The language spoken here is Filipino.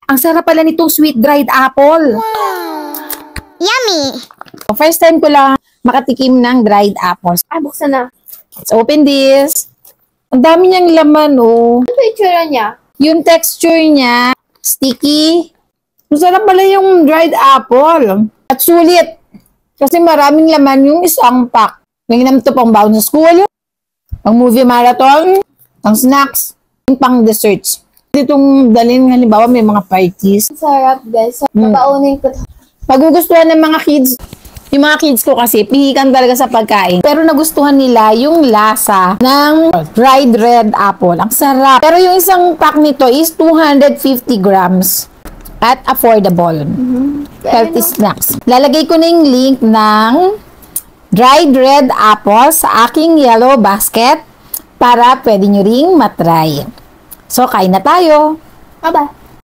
Ang sarap pala nitong sweet dried apple. Yummy! First time ko lang makatikim ng dried apples. Ay, buksan na. Let's open this. Ang dami niyang laman, oh. Ano yung itsura niya? Yung texture niya, sticky. Masarap pala yung dried apple. At sulit. Kasi maraming laman yung isang pack. Nanginam to pang baon sa school, pang movie marathon, pang snacks, pang desserts. Itong dalhin, halimbawa may mga parties. Sarap, guys. So, papaunin ko to. Magugustuhan ng mga kids. Yung mga kids ko kasi, pihikan talaga sa pagkain. Pero nagustuhan nila yung lasa ng dried red apple. Ang sarap. Pero yung isang pack nito is 250 grams. At affordable. Healthy snacks. Lalagay ko na yung link ng dried red apple sa aking yellow basket para pwede nyo ring matry. So, kain na tayo. Aba.